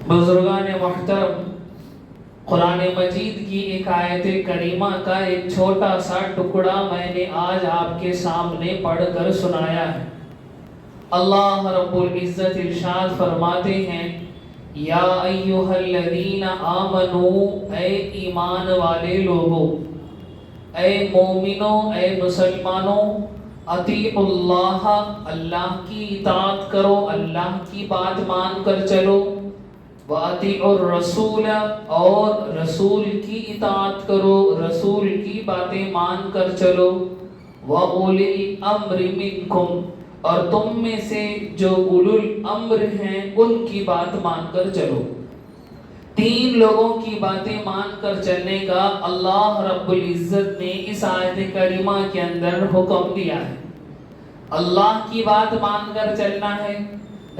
بزرگان محترم، قرآن مجید کی ایک آیت کریمہ کا ایک چھوٹا سا ٹکڑا میں نے آج آپ کے سامنے پڑھ کر سنایا ہے۔ اللہ رب العزت ارشاد فرماتے ہیں، یا ایھا الذین آمنو، اے ایمان والے لوگو، اے مومنوں، اے مسلمانوں، اطیعوا اللہ، اللہ کی اطاعت کرو، اللہ کی بات مان کر چلو، وَأَطِيعُوا الرَّسُولَ، اور رسول کی اطاعت کرو، رسول کی باتیں مان کر چلو، وَأُولِي الْأَمْرِ مِنْكُمْ، اور تم میں سے جو اولو الامر ہیں ان کی بات مان کر چلو۔ تین لوگوں کی باتیں مان کر چلنے کا اللہ رب العزت نے اس آیت کریمہ کے اندر حکم دیا ہے۔ اللہ کی بات مان کر چلنا ہے،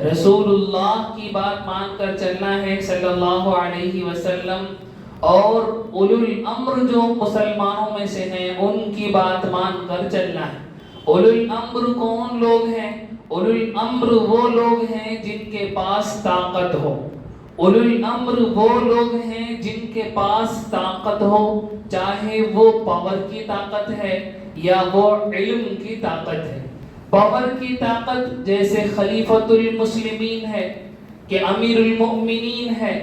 رسول اللہ کی بات مان کر چلنا ہے صلی اللہ علیہ وسلم، اور اولو الامر جو مسلمانوں میں سے ہیں ان کی بات مان کر چلنا ہے۔ اولو الامر کون لوگ ہیں؟ اولو الامر وہ لوگ ہیں جن کے پاس طاقت ہو، اولو الامر وہ لوگ ہیں جن کے پاس طاقت ہو، چاہے وہ پاور کی طاقت ہے یا وہ علم کی طاقت ہے۔ پاور کی طاقت جیسے خلیفۃ المسلمین ہے کہ امیر المؤمنین ہے،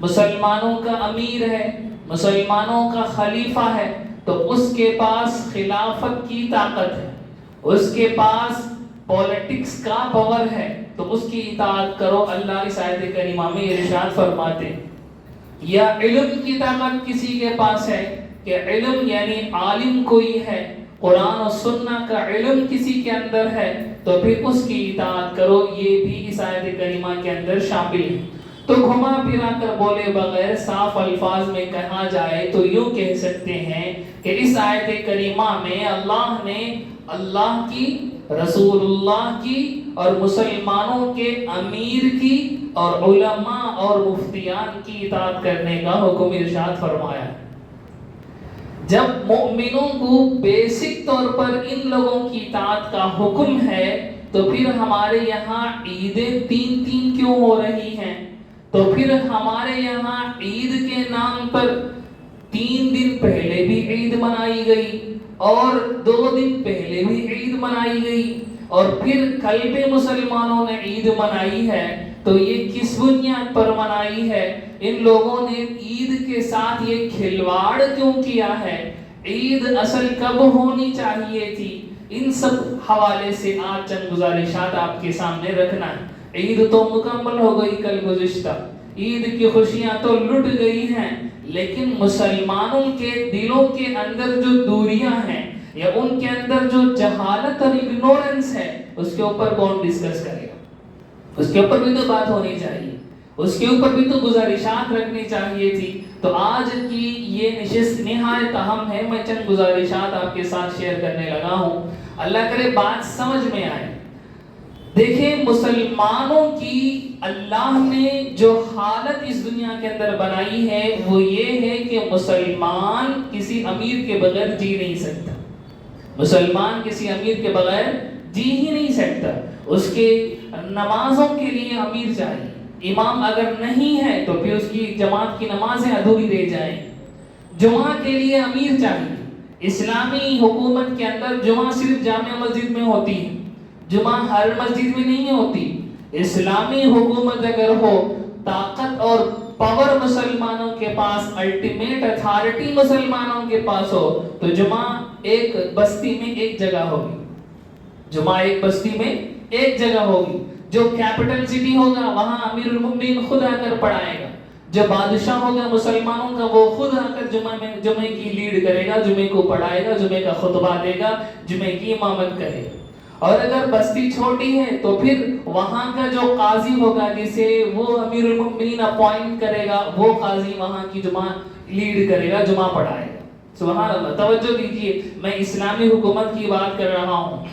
مسلمانوں کا امیر ہے، مسلمانوں کا خلیفہ ہے، تو اس کے پاس خلافت کی طاقت ہے، اس کے پاس پولیٹکس کا پاور ہے، تو اس کی اطاعت کرو۔ اللہ اس آیت کریمہ میں ارشاد فرماتے ہیں۔ یا علم کی طاقت کسی کے پاس ہے کہ علم یعنی عالم کوئی ہے، قرآن و سنہ کا علم کسی کے اندر ہے، تو پھر اس کی اطاعت کرو، یہ بھی اس آیت کریمہ کے اندر شامل ہے۔ تو گھما پھرا کر بولے بغیر صاف الفاظ میں کہا جائے تو یوں کہہ سکتے ہیں کہ اس آیت کریمہ میں اللہ نے اللہ کی، رسول اللہ کی اور مسلمانوں کے امیر کی اور علماء اور مفتیان کی اطاعت کرنے کا حکم ارشاد فرمایا۔ جب مومنوں کو بیسک طور پر ان لوگوں کی اطاعت کا حکم ہے تو پھر ہمارے یہاں عیدیں تین کیوں ہو رہی ہیں؟ تو پھر ہمارے یہاں عید کے نام پر 3 دن پہلے بھی عید منائی گئی اور 2 دن پہلے بھی عید منائی گئی اور پھر کل بھی مسلمانوں نے عید منائی ہے، تو یہ کس بنیاد پر منائی ہے؟ ان لوگوں نے عید کے ساتھ یہ کھلواڑ کیوں کیا ہے؟ عید اصل کب ہونی چاہیے تھی؟ ان سب حوالے سے آج چند گزارشات آپ کے سامنے رکھنا ہے۔ عید تو مکمل ہو گئی کل گزشتہ، عید کی خوشیاں تو لٹ گئی ہیں، لیکن مسلمانوں کے دلوں کے اندر جو دوریاں ہیں یا ان کے اندر جو جہالت اور اگنورنس ہے، اس کے اوپر کون ڈسکس کرے گا؟ اس کے اوپر بھی تو بات ہونی چاہیے، اس کے اوپر بھی تو گزارشات رکھنی چاہیے تھی۔ تو آج کی یہ نشست نہایت اہم ہے، میں چند گزارشات آپ کے ساتھ شیئر کرنے لگا ہوں، اللہ کرے بات سمجھ میں آئے۔ دیکھیں، مسلمانوں کی اللہ نے جو حالت اس دنیا کے اندر بنائی ہے وہ یہ ہے کہ مسلمان کسی امیر کے بغیر جی نہیں سکتا، مسلمان کسی امیر کے بغیر جی ہی نہیں سکتا۔ اس کے نمازوں کے لیے امیر چاہیے، امام اگر نہیں ہے تو پھر اس کی جماعت کی نمازیں ادھوری رہ جائیں۔ جمعہ کے لیے امیر چاہیے۔ اسلامی حکومت کے اندر جمعہ صرف جامع مسجد میں ہوتی ہے، جمعہ ہر مسجد میں نہیں ہوتی۔ اسلامی حکومت اگر ہو، طاقت اور پاور مسلمانوں کے پاس، الٹیمیٹ اتھارٹی مسلمانوں کے پاس ہو، تو جمعہ ایک بستی میں ایک جگہ ہوگی، جمعہ ایک بستی میں ایک جگہ ہوگی۔ جو کیپٹل سٹی ہوگا وہاں امیر المؤمنین خود آ کر پڑھائے گا، جو بادشاہ ہوگا مسلمانوں کا وہ خود آ کر جمعے کی لیڈ کرے گا، جمعے کو پڑھائے گا، جمعے کا خطبہ دے گا، جمعے کی امامت کرے گا۔ اور اگر بستی چھوٹی ہے تو پھر وہاں کا جو قاضی ہوگا جسے وہ امیر المؤمنین اپوائنٹ کرے گا، وہ قاضی وہاں کی جمعہ لیڈ کرے گا، جمعہ پڑھائے گا۔ سبحان اللہ، توجہ دیجئے، میں اسلامی حکومت کی بات کر رہا ہوں۔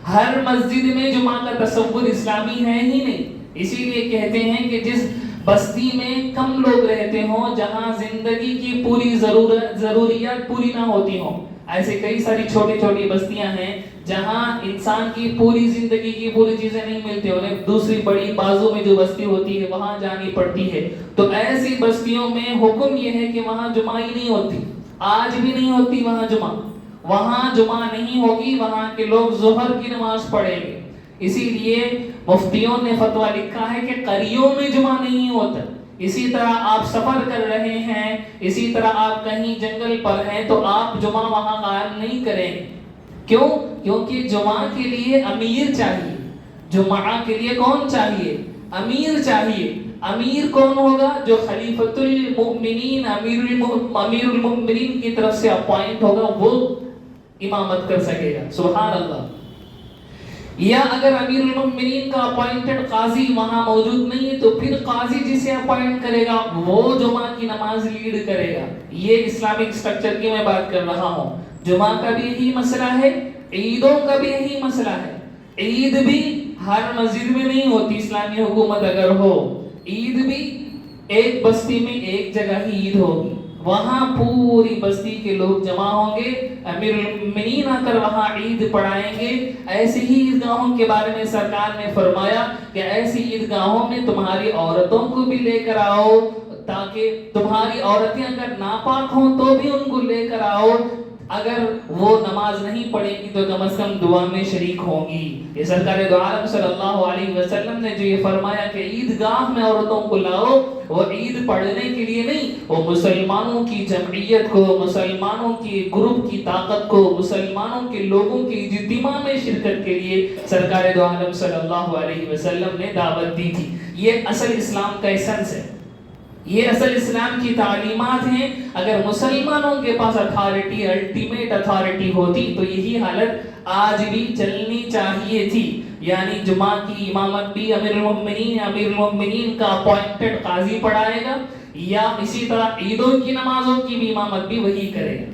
ہر مسجد میں جمعہ کا تصور اسلامی ہے ہی نہیں، اسی لیے کہتے ہیں کہ جس بستی میں کم لوگ رہتے ہوں، جہاں زندگی کی پوری ضروریات پوری نہ ہوتی ہوں، ایسے کئی ساری چھوٹی چھوٹی بستیاں ہیں جہاں انسان کی پوری زندگی کی پوری چیزیں نہیں ملتی، انہیں دوسری بڑی بازو میں جو بستی ہوتی ہے وہاں جانی پڑتی ہے. تو ایسی بستیوں میں حکم یہ ہے کہ وہاں جمعہ ہی نہیں ہوتی، آج بھی نہیں ہوتی وہاں جمعہ. وہاں جمعہ نہیں ہوگی، وہاں کے لوگ ظہر کی نماز پڑھیں گے. اسی لیے مفتیوں نے فتویٰ لکھا ہے کہ قریوں میں جمعہ نہیں ہوتا. اسی طرح آپ سفر کر رہے ہیں، اسی طرح آپ کہیں جنگل پر ہیں تو آپ جمعہ وہاں قائم نہیں کریں. کیوں؟ کیونکہ جمعہ کے لیے امیر چاہیے. جمعہ کے لیے کون چاہیے؟ امیر چاہیے. امیر کون ہوگا؟ جو خلیفۃ المؤمنین، امیر المؤمنین کی طرف سے اپوائنٹ ہوگا، وہ امامت کر سکے گا. سبحان اللہ. یا اگر امیر المؤمنین کا اپوائنٹڈ قاضی وہاں موجود نہیں ہے تو پھر قاضی جسے اپوائنٹ کرے گا وہ جمعہ کی نماز لیڈ کرے گا. یہ اسلامک سٹرکچر کی میں بات کر رہا ہوں. جمعہ کا بھی یہی مسئلہ ہے، عیدوں کا بھی یہی مسئلہ ہے. عید بھی ہر مسجد میں نہیں ہوتی اسلامی حکومت اگر ہو. عید بھی ایک بستی میں ایک جگہ ہی عید ہوگی، وہاں پوری بستی کے لوگ جمع ہوں گے، امیر المؤمنین آ کر وہاں عید پڑھائیں گے. ایسی ہی عیدگاہوں کے بارے میں سرکار نے فرمایا کہ ایسی عیدگاہوں میں تمہاری عورتوں کو بھی لے کر آؤ، تاکہ تمہاری عورتیں اگر ناپاک ہوں تو بھی ان کو لے کر آؤ. اگر وہ نماز نہیں پڑھیں گی تو کم از کم دعا میں شریک ہوں گی. یہ سرکار دو عالم صلی اللہ علیہ وسلم نے جو یہ فرمایا کہ عیدگاہ میں عورتوں کو لاؤ، وہ عید پڑھنے کے لیے نہیں، وہ مسلمانوں کی جمعیت کو، مسلمانوں کی گروپ کی طاقت کو، مسلمانوں کے لوگوں کی اجتماع میں شرکت کے لیے سرکار دو عالم صلی اللہ علیہ وسلم نے دعوت دی تھی. یہ اصل اسلام کا ایسنس ہے، یہ اصل اسلام کی تعلیمات ہیں. اگر مسلمانوں کے پاس اتھارٹی، الٹیمیٹ اتھارٹی ہوتی تو یہی حالت آج بھی چلنی چاہیے تھی. یعنی جمعہ کی امامت بھی امیر المؤمنین کا اپوائنٹڈ قاضی پڑھائے گا، یا اسی طرح عیدوں کی نمازوں کی بھی امامت بھی وہی کرے گا.